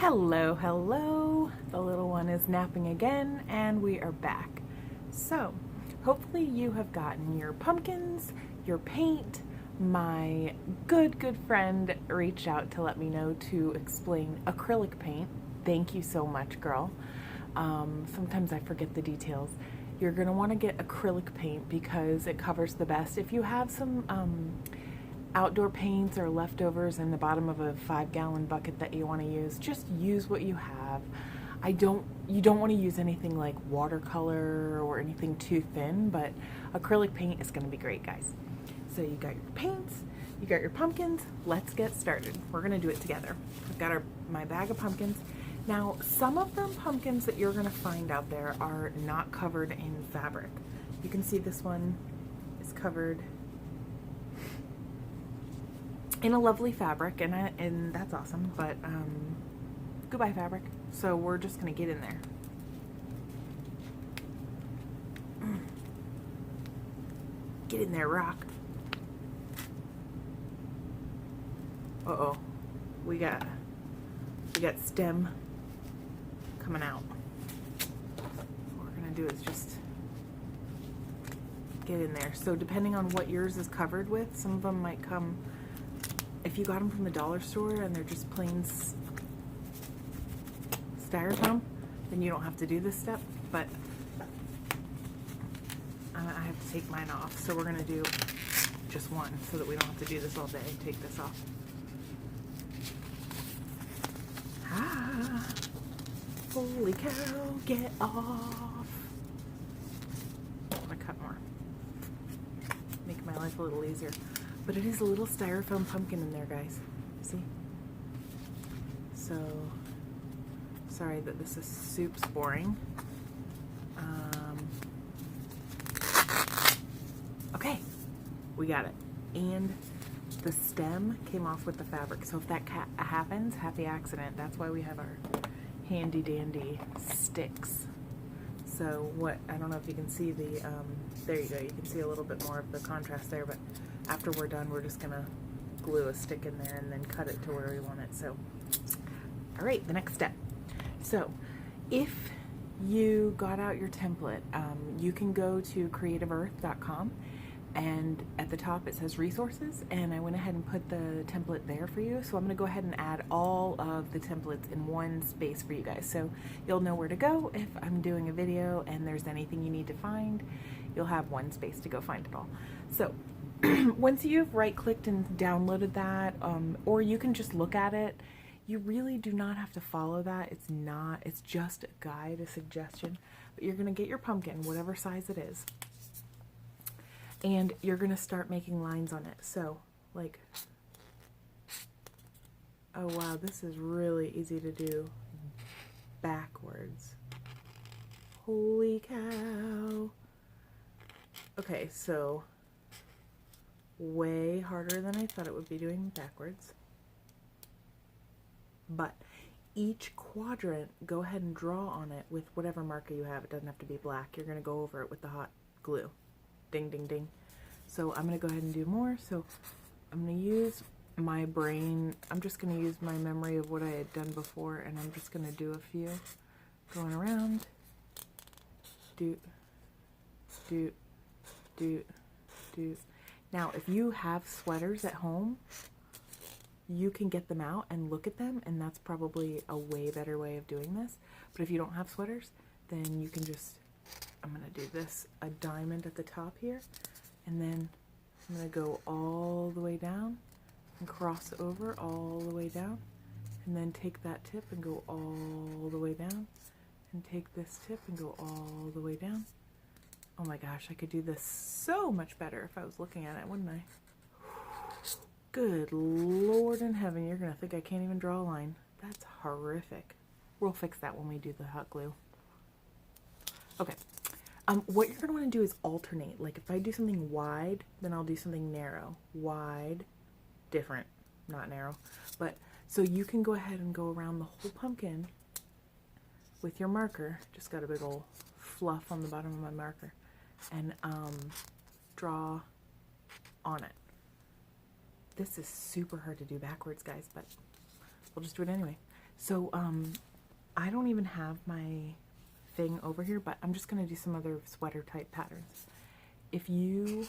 Hello, hello. The little one is napping again and we are back. So, hopefully you have gotten your pumpkins, your paint. My good friend reached out to let me know to explain acrylic paint. Thank you so much, girl. Sometimes I forget the details. You're gonna wanna get acrylic paint because it covers the best. If you have some outdoor paints or leftovers in the bottom of a 5-gallon bucket that you want to use, just use what you have. You don't want to use anything like watercolor or anything too thin, but acrylic paint is going to be great, guys. So you got your paints, you got your pumpkins. Let's get started. We're going to do it together. I've got my bag of pumpkins. Now, some of the pumpkins that you're going to find out there are not covered in fabric. You can see this one is covered in a lovely fabric, and that's awesome, but goodbye fabric. So we're just gonna get in there. Get in there, rock. Uh-oh, we got stem coming out. What we're gonna do is just get in there. So depending on what yours is covered with, some of them might come. If you got them from the dollar store and they're just plain styrofoam, then you don't have to do this step, but I have to take mine off. So we're gonna do just one so that we don't have to do this all day. Take this off. Ah, holy cow, get off. I'm gonna cut more. Make my life a little easier. But it is a little styrofoam pumpkin in there, guys. See? So, sorry that this is soups boring. Okay, we got it. And the stem came off with the fabric. So if that happens, happy accident. That's why we have our handy dandy sticks. So I don't know if you can see the, there you go. You can see a little bit more of the contrast there, but after we're done, we're just gonna glue a stick in there and then cut it to where we want it. So, all right, the next step. So, if you got out your template, you can go to creativeearth.com, and at the top it says resources, and I went ahead and put the template there for you. So I'm gonna go ahead and add all of the templates in one space for you guys. So you'll know where to go if I'm doing a video and there's anything you need to find. You'll have one space to go find it all. So once you've right-clicked and downloaded that, or you can just look at it, you really do not have to follow that. It's just a guide, a suggestion. But you're gonna get your pumpkin, whatever size it is, and you're gonna start making lines on it. So, like, oh wow, this is really easy to do backwards. Holy cow. Okay, so way harder than I thought it would be doing backwards. But each quadrant, go ahead and draw on it with whatever marker you have. It doesn't have to be black. You're gonna go over it with the hot glue. Ding, ding, ding. So I'm gonna go ahead and do more. So I'm gonna use my brain. I'm just gonna use my memory of what I had done before, and I'm just gonna do a few. Going around. Doot, doot, doot, doot. Now, if you have sweaters at home, you can get them out and look at them, and that's probably a way better way of doing this. But if you don't have sweaters, then you can just, I'm gonna do this, a diamond at the top here, and then I'm gonna go all the way down and cross over all the way down, and then take that tip and go all the way down, and take this tip and go all the way down. Oh my gosh, I could do this so much better if I was looking at it, wouldn't I? Good Lord in heaven, you're gonna think I can't even draw a line. That's horrific. We'll fix that when we do the hot glue. Okay, what you're gonna wanna do is alternate. Like if I do something wide, then I'll do something narrow. Wide, different, not narrow. But, so you can go ahead and go around the whole pumpkin with your marker. Just got a big old fluff on the bottom of my marker. And draw on it. This is super hard to do backwards, guys, but we'll just do it anyway. So, I don't even have my thing over here, but I'm just going to do some other sweater type patterns. If you,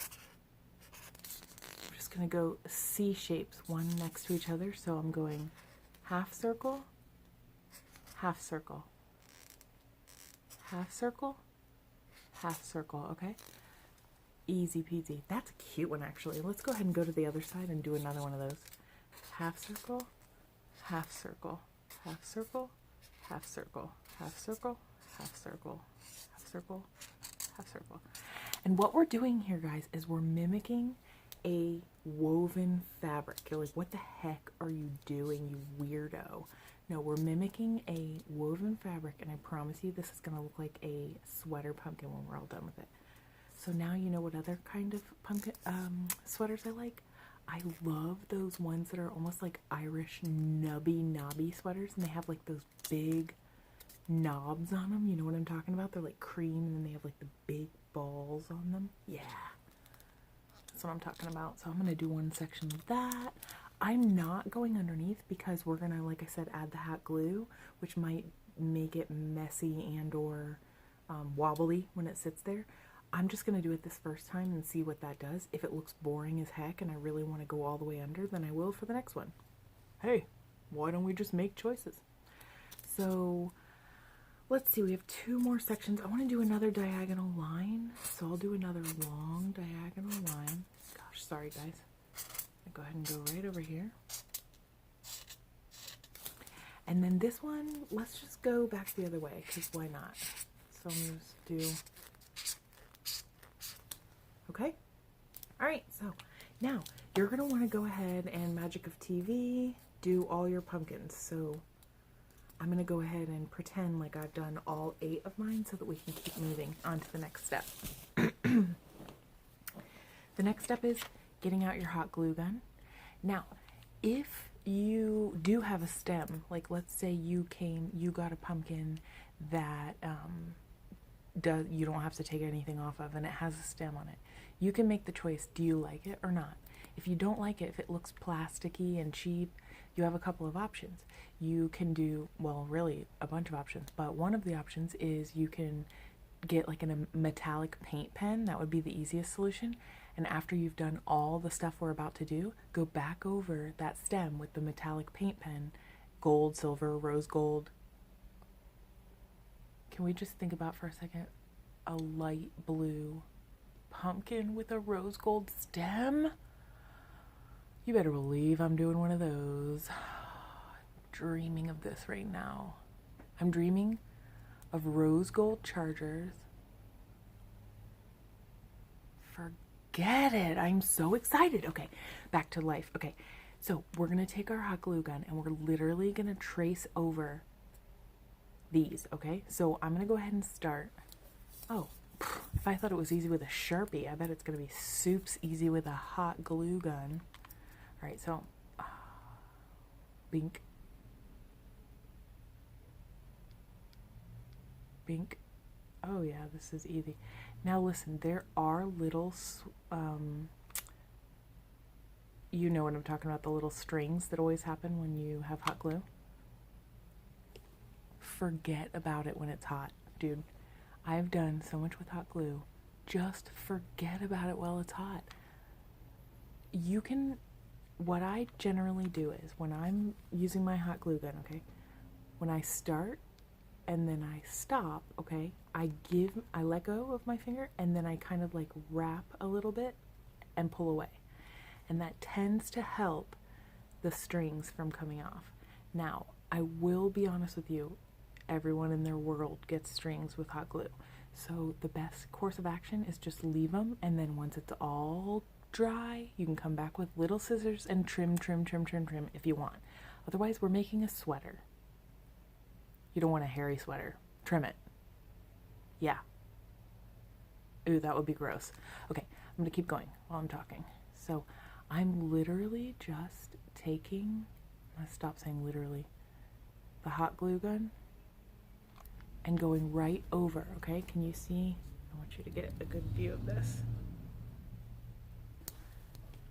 I'm just going to go C shapes, one next to each other. So I'm going half circle, half circle, half circle, half circle, okay? Easy peasy. That's a cute one, actually. Let's go ahead and go to the other side and do another one of those. Half circle, half circle, half circle, half circle, half circle, half circle, half circle, half circle. And what we're doing here, guys, is we're mimicking a woven fabric. You're like, what the heck are you doing, you weirdo? No, we're mimicking a woven fabric, and I promise you this is going to look like a sweater pumpkin when we're all done with it. So now you know what other kind of pumpkin sweaters I like. I love those ones that are almost like Irish knobby sweaters, and they have like those big knobs on them. You know what I'm talking about? They're like cream, and then they have like the big balls on them. Yeah, that's what I'm talking about. So I'm going to do one section of that. I'm not going underneath because we're going to, like I said, add the hot glue, which might make it messy and or wobbly when it sits there. I'm just going to do it this first time and see what that does. If it looks boring as heck and I really want to go all the way under, then I will for the next one. Hey, why don't we just make choices? So let's see, we have 2 more sections. I want to do another diagonal line, so I'll do another long diagonal line. Gosh, sorry guys. I'll go ahead and go right over here. And then this one, let's just go back the other way, because why not? So I'm going to just do... Okay? Alright, so now you're going to want to go ahead and Magic of TV, do all your pumpkins. So I'm going to go ahead and pretend like I've done all 8 of mine so that we can keep moving on to the next step. The next step is getting out your hot glue gun. Now, if you do have a stem, like let's say you got a pumpkin that you don't have to take anything off of and it has a stem on it, you can make the choice, do you like it or not? If you don't like it, if it looks plasticky and cheap, you have a couple of options. You can do, well, really a bunch of options, but one of the options is you can get like a metallic paint pen. That would be the easiest solution. And after you've done all the stuff we're about to do, go back over that stem with the metallic paint pen, gold, silver, rose gold. Can we just think about for a second a light blue pumpkin with a rose gold stem? You better believe I'm doing one of those. Dreaming of this right now. I'm dreaming of rose gold chargers. Forget it. I'm so excited. Okay, back to life. Okay, so we're going to take our hot glue gun and we're literally going to trace over these, okay? So I'm going to go ahead and start. Oh, if I thought it was easy with a Sharpie, I bet it's going to be soups easy with a hot glue gun. All right, so bink. Bink. Oh yeah, this is easy. Now listen, there are little, you know what I'm talking about, the little strings that always happen when you have hot glue. Forget about it when it's hot, dude. I've done so much with hot glue. Just forget about it while it's hot. You can, what I generally do is when I'm using my hot glue gun, okay, when I start and then I stop, okay, I let go of my finger and then I kind of like wrap a little bit and pull away. And that tends to help the strings from coming off. Now, I will be honest with you, everyone in their world gets strings with hot glue. So the best course of action is just leave them, and then once it's all dry, you can come back with little scissors and trim if you want. Otherwise, we're making a sweater. You don't want a hairy sweater. Trim it. Yeah. Ooh, that would be gross. Okay, I'm going to keep going while I'm talking. So I'm literally just taking, I'm going to stop saying literally, the hot glue gun and going right over, okay? Can you see? I want you to get a good view of this.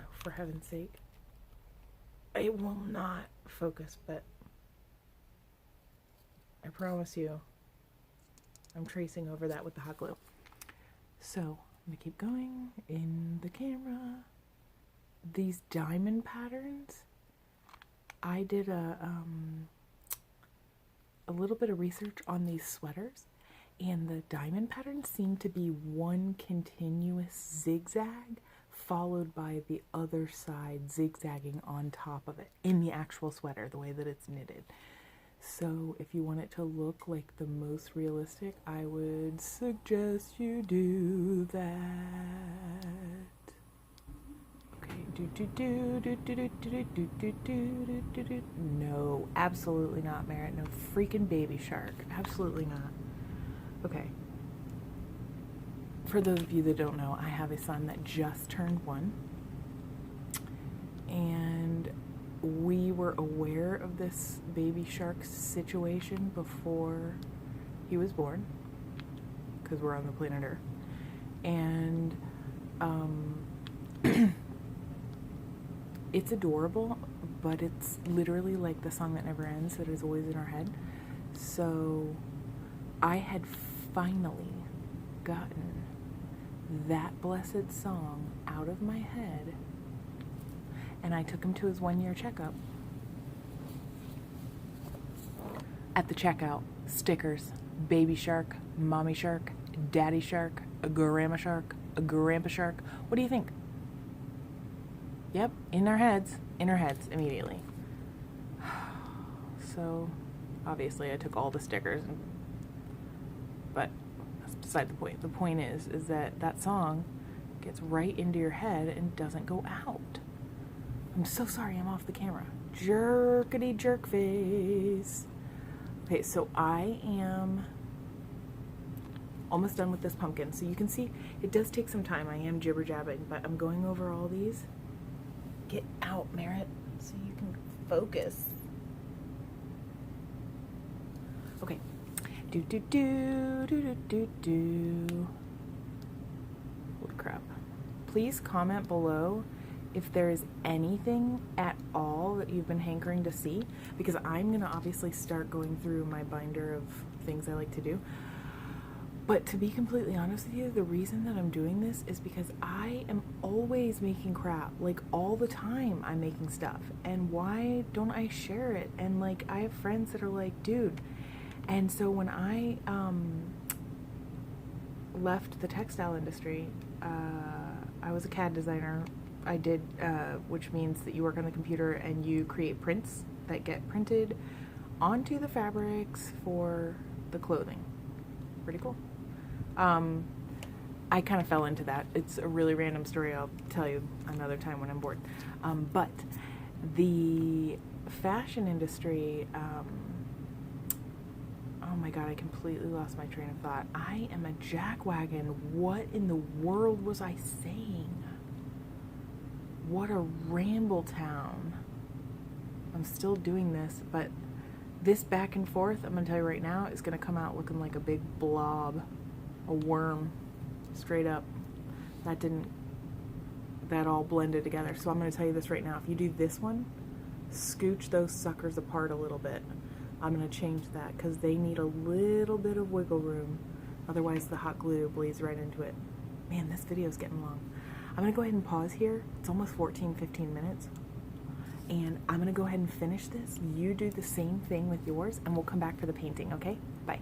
Oh, for heaven's sake. It will not focus, but I promise you I'm tracing over that with the hot glue. So I'm gonna keep going in the camera. These diamond patterns, I did a little bit of research on these sweaters, and the diamond patterns seem to be one continuous zigzag followed by the other side zigzagging on top of it in the actual sweater, the way that it's knitted. So if you want it to look like the most realistic, I would suggest you do that. Okay, no, absolutely not, Merritt. No freaking baby shark. Absolutely not. Okay. For those of you that don't know, I have a son that just turned 1. And we were aware of this baby shark situation before he was born, because we're on the planet Earth. And it's adorable, but it's literally like the song that never ends that is always in our head. So I had finally gotten that blessed song out of my head, and I took him to his 1-year checkup. At the checkout, stickers: baby shark, mommy shark, daddy shark, a grandma shark, a grandpa shark. What do you think? Yep, in our heads immediately. So obviously I took all the stickers, but that's beside the point. The point is that that song gets right into your head and doesn't go out. I'm so sorry I'm off the camera. Jerkity jerk face. Okay, so I am almost done with this pumpkin. So you can see it does take some time. I am jibber jabbing, but I'm going over all these. Get out, Merritt, so you can focus. Okay. Holy crap. Please comment below if there is anything at all that you've been hankering to see, because I'm going to obviously start going through my binder of things I like to do. But to be completely honest with you, the reason that I'm doing this is because I am always making crap. Like, all the time I'm making stuff. And why don't I share it? And, like, I have friends that are like, dude. And so when I left the textile industry, I was a CAD designer. I did, which means that you work on the computer and you create prints that get printed onto the fabrics for the clothing. Pretty cool. I kind of fell into that. It's a really random story. I'll tell you another time when I'm bored. But the fashion industry, oh my God, I completely lost my train of thought. I am a jackwagon. What in the world was I saying? What a ramble town. I'm still doing this, but this back and forth, I'm going to tell you right now, is going to come out looking like a big blob, a worm, straight up. That all blended together. So I'm going to tell you this right now. If you do this one, scooch those suckers apart a little bit. I'm going to change that because they need a little bit of wiggle room. Otherwise the hot glue bleeds right into it. Man, this video is getting long. I'm going to go ahead and pause here. It's almost 15 minutes. And I'm going to go ahead and finish this. You do the same thing with yours, and we'll come back for the painting, okay? Bye.